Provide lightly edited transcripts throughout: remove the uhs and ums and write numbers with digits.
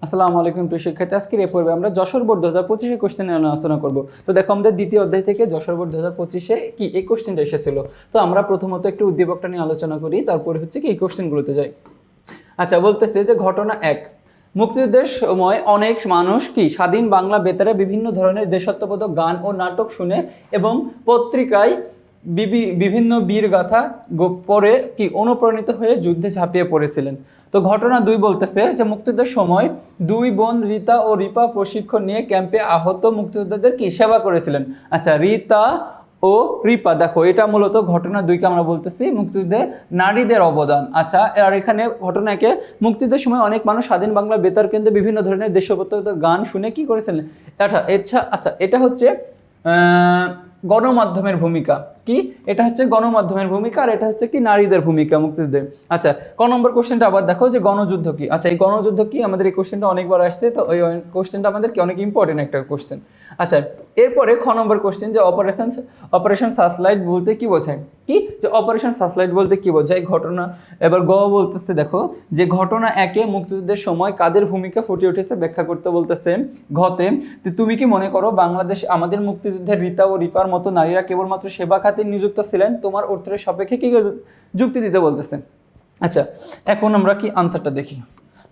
আসসালামু আলাইকুম প্রিয় শিক্ষার্থী, আজকের এই পর্বে আমরা যশোর বোর্ড 2025 এর কোশ্চেন নিয়ে আলোচনা করব। তো দেখো, আমাদের দ্বিতীয় অধ্যায় থেকে যশোর বোর্ড 2025 কি এই কোশ্চেনটা এসেছিল। তো আমরা প্রথমত একটু উদ্দীপকটা নিয়ে আলোচনা করি, তারপরে হচ্ছে কি এই কোশ্চেনগুলোতে যাই। আচ্ছা, বলতেছে যে ঘটনা 1, মুক্তিযুদ্ধের সময় অনেক মানুষ কি স্বাধীন বাংলা বেতারে বিভিন্ন ধরনের দেশাত্মবোধক গান ও নাটক শুনে এবং পত্রিকায় বিভিন্ন বীরগাথা পড়ে কি অনুপ্রাণিত হয়ে যুদ্ধে ঝাঁপিয়ে পড়েছিলেন। তো ঘটনা 2 বলতেছে যে মুক্তিযুদ্ধের সময় দুই বোন রীতা ও রিপা প্রশিক্ষণ নিয়ে ক্যাম্পে আহত মুক্তিযোদ্ধাদের কি সেবা করেছিলেন। আচ্ছা, রীতা ও রিপা, দেখো এটা মূলত ঘটনা 2কে আমরা বলতেছি মুক্তিযুদ্ধে নারীদের অবদান। আচ্ছা, আর এখানে ঘটনা 1, মুক্তিযুদ্ধের সময় অনেক মানুষ স্বাধীন বাংলা বেতার কেন্দ্রে বিভিন্ন ধরনের দেশাত্মবোধক গান শুনে কি করেছিলেন। আচ্ছা, এটা হচ্ছে গণমাধ্যমের ভূমিকা। কি এটা হচ্ছে গণমাধ্যমের ভূমিকা, আর এটা হচ্ছে কি নারীদের ভূমিকা মুক্তিযুদ্ধে। আচ্ছা, ক নম্বর কোশ্চেনটা আবার দেখো যে গণযুদ্ধ কি। আচ্ছা, এই গণযুদ্ধ কি, আমাদের এই কোশ্চেনটা অনেকবার আসছে, তো ওই কোশ্চেনটা আমাদের কি অনেক ইম্পর্টেন্ট একটা কোশ্চেন। আচ্ছা, এরপরে খ নম্বর কোশ্চেন যে অপারেশন সার্চলাইট বলতে কি বোঝায়। কি যে অপারেশন সার্চলাইট বলতে কি বোঝায় ঘটনা। এবার গ বলতেছে দেখো যে ঘটনা 1 মুক্তিযুদ্ধের সময় কাদের ভূমিকা ফুটে উঠেছে ব্যাখ্যা করতে বলতেছে। ঘতে তুমি কি মনে করো বাংলাদেশ আমাদের মুক্তিযুদ্ধের রীতা ও রিপার মতো নারীরা কেবলমাত্র সেবা খাতে নিযুক্ত ছিলেন, তোমার উত্তরের সাপেক্ষে কি যুক্তি দিতে বলতেছে। আচ্ছা, এখন আমরা কি আনসারটা দেখি।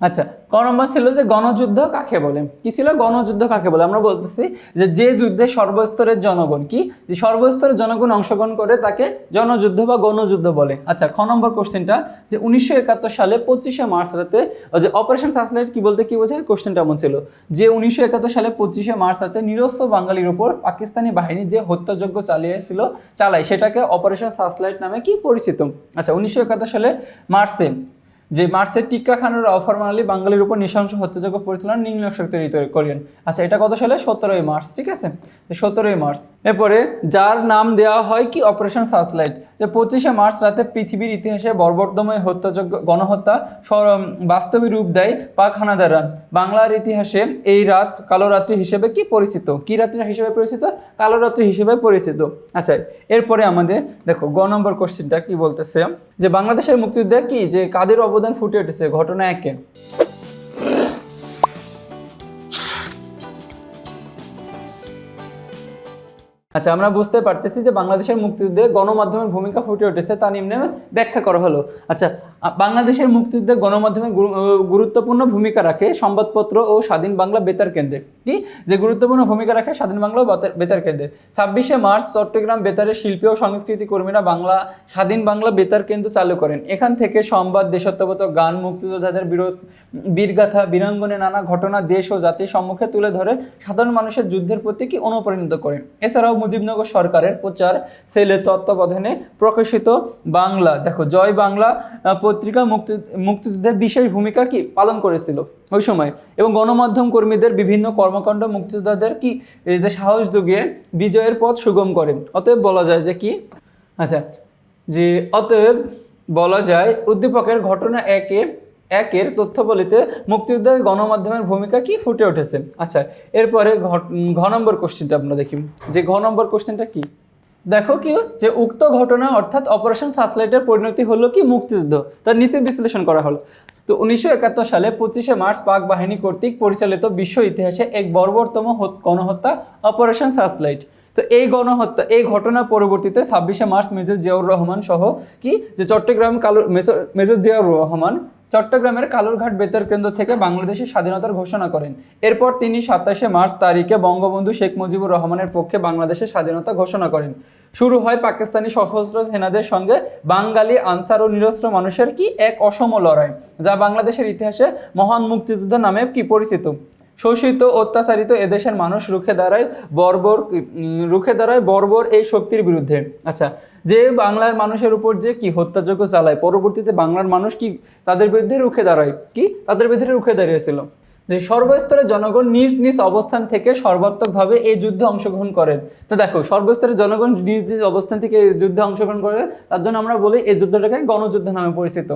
আচ্ছা, ক নম্বর ছিল যে গণযুদ্ধ কাকে বলে। কি ছিল গণযুদ্ধ কাকে বলে, আমরা বলতেছি যে যুদ্ধে সর্বস্তরের জনগণ কি যে সর্বস্তরের জনগণ অংশগ্রহণ করে তাকে জনযুদ্ধ বা গণযুদ্ধ বলে। আচ্ছা, খ নম্বর কোশ্চেনটা যে 1971 সালে 25শে মার্চ রাতে যে অপারেশন সার্চলাইট কি বলতে কি বোঝায়, কোশ্চেনটা এমন ছিল যে 1971 সালে 25শে মার্চ রাতে নিরস্ত্র বাঙালির উপর পাকিস্তানি বাহিনী যে হত্যাযজ্ঞ চালায় সেটাকে অপারেশন সার্চলাইট নামে কি পরিচিত। আচ্ছা, 1971 সালে মার্চে টিক্কা খানের রওফরমান আলী বাঙালির উপর নৃশংস হত্যাযজ্ঞ পরিচালনা নির্ণয় শক্তি করেন। আচ্ছা, এটা কত সালে 17ই মার্চ, ঠিক আছে 17ই মার্চ। এরপরে যার নাম দেওয়া হয় কি অপারেশন সার্চলাইট, যে 25শে মার্চ রাতে পৃথিবীর ইতিহাসে বর্বরতম হত্যাযজ্ঞ গণহত্যা বাস্তবে রূপ দেয় পাক হানাদাররা। বাংলার ইতিহাসে এই রাত কালো রাত্রি হিসেবে কি পরিচিত। কি রাত্রি হিসেবে পরিচিত, কালো রাত্রি হিসেবে পরিচিত। আচ্ছা, এরপরে আমাদের দেখো গ নম্বর কোশ্চেনটা কি বলতেছে যে বাংলাদেশের মুক্তিযুদ্ধে কি যে কাদের অবদান ফুটে উঠেছে ঘটনা 1। আচ্ছা, আমরা বুঝতে পারতেছি যে বাংলাদেশের মুক্তিযুদ্ধে গণমাধ্যমের ভূমিকা ফুটে উঠেছে, তা নিম্নে ব্যাখ্যা করা হলো। আচ্ছা, বাংলাদেশের মুক্তিযুদ্ধে গণমাধ্যমে গুরুত্বপূর্ণ ভূমিকা রাখে সংবাদপত্র ও স্বাধীন বাংলা বেতার কেন্দ্রে। কি যে গুরুত্বপূর্ণ ভূমিকা রাখে স্বাধীন বাংলা বেতার কেন্দ্রে। 26শে মার্চ চট্টগ্রাম বেতারের শিল্পী ও সংস্কৃতি কর্মীরা স্বাধীন বাংলা বেতার কেন্দ্র চালু করেন। এখান থেকে সংবাদ, দেশাত্মবোধক গান, মুক্তিযোদ্ধাদের বীরগাথা, বীরাঙ্গনের নানা ঘটনা দেশ ও জাতির সম্মুখে তুলে ধরে সাধারণ মানুষের যুদ্ধের প্রতি কি অনুপ্রাণিত করে। এছাড়াও মুজিবনগর সরকারের প্রচার সেলের তত্ত্বাবধানে প্রকাশিত বাংলা জয় বাংলা পত্রিকা মুক্তিযুদ্ধের বিশেষ ভূমিকা কি পালন করেছিল ওই সময়, এবং গণমাধ্যম কর্মীদের বিভিন্ন কর্মকাণ্ড মুক্তিযোদ্ধাদের কি এই যে সাহস যুগিয়ে বিজয়ের পথ সুগম করে। অতএব বলা যায় যে কি অতএব বলা যায় উদ্দীপকের ঘটনা 1-এর তথ্যবলিতে মুক্তিযুদ্ধের গণমাধ্যমের ভূমিকা কি ফুটে উঠেছে। আচ্ছা, এরপরে ঘ নম্বর কোশ্চেনটা আমরা দেখি যে ঘ নম্বর কোশ্চেনটা কি। দেখো কি যে উক্ত ঘটনা অর্থাৎ অপারেশন সার্চলাইটের পরিণতি হলো কি মুক্তিযুদ্ধ, তার নিচে বিশ্লেষণ করা হলো। তো 1971 সালে 25শে মার্চ পাক বাহিনী কর্তৃক পরিচালিত বিশ্ব ইতিহাসে এক বর্বরতম গণহত্যা অপারেশন সার্চলাইট। তো এই ঘটনা পরবর্তীতে 26শে মার্চ মেজর জিয়াউর রহমান সহ কি যে মেজর জিয়াউর রহমান চট্টগ্রামের কালুরঘাট বেতার কেন্দ্র থেকে বাংলাদেশের স্বাধীনতার ঘোষণা করেন। এরপর তিনি 27শে মার্চ তারিখে বঙ্গবন্ধু শেখ মুজিবুর রহমানের পক্ষে বাংলাদেশের স্বাধীনতা ঘোষণা করেন। শুরু হয় পাকিস্তানি সশস্ত্র সেনাদের সঙ্গে বাঙালি আনসার ও নিরস্ত্র মানুষের কি এক অসম লড়াই, যা বাংলাদেশের ইতিহাসে মহান মুক্তিযুদ্ধ নামে কি পরিচিত। শোষিত অত্যাচারিত এদেশের মানুষ রুখে দাঁড়ায় বর্বর এই শক্তির বিরুদ্ধে। আচ্ছা, যে বাংলার মানুষের উপর যে কি হত্যাযজ্ঞ চালায়, পরবর্তীতে বাংলার মানুষ কি তাদের বিরুদ্ধে রুখে দাঁড়িয়েছিল। যে সর্বস্তরের জনগণ নিজ নিজ অবস্থান থেকে সর্বাত্মকভাবে এই যুদ্ধে অংশগ্রহণ করেন। তো দেখো, সর্বস্তরের জনগণ নিজ নিজ অবস্থান থেকে এই যুদ্ধে অংশগ্রহণ করে, তার জন্য আমরা বলি এই যুদ্ধটাকে গণযুদ্ধ নামে পরিচিত।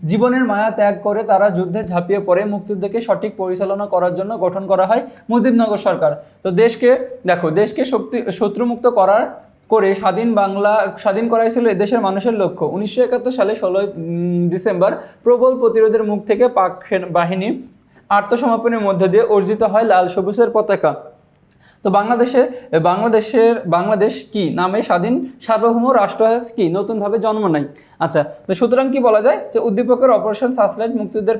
জীবনের মায়া ত্যাগ করে তারা যুদ্ধে ঝাঁপিয়ে পড়ে মুক্তিযুদ্ধকে সঠিক পরিচালনা করার জন্য গঠন করা হয় মুজিবনগর সরকার। তো দেশকে শত্রুমুক্ত করে স্বাধীন করাই ছিল এদেশের মানুষের লক্ষ্য। 1971 সালে 16 ডিসেম্বর প্রবল প্রতিরোধের মুখ থেকে পাক বাহিনী আত্মসমর্পণের মধ্য দিয়ে অর্জিত হয় লাল সবুজের পতাকা। তো বাংলাদেশ কি নামে স্বাধীন সার্বভৌম রাষ্ট্র কি নতুনভাবে জন্ম নেয়। আচ্ছা, তো সুতরাং কি বলা যায় যে উদ্দীপকের অপারেশন সার্চলাইট মুক্তিযুদ্ধের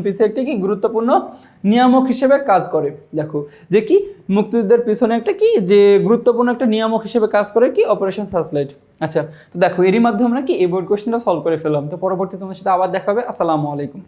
পিছিয়ে একটি কি গুরুত্বপূর্ণ নিয়ামক হিসেবে কাজ করে। দেখো যে কি মুক্তিযুদ্ধের পিছনে একটা কি যে গুরুত্বপূর্ণ একটা নিয়ামক হিসেবে কাজ করে কি অপারেশন সার্চলাইট। আচ্ছা, তো দেখো এরই মাধ্যমে আমরা কি এই বোর্ড কোশ্চেনটা সলভ করে ফেললাম। তো পরবর্তী তোমার সাথে আবার দেখা হবে। আসসালামু আলাইকুম।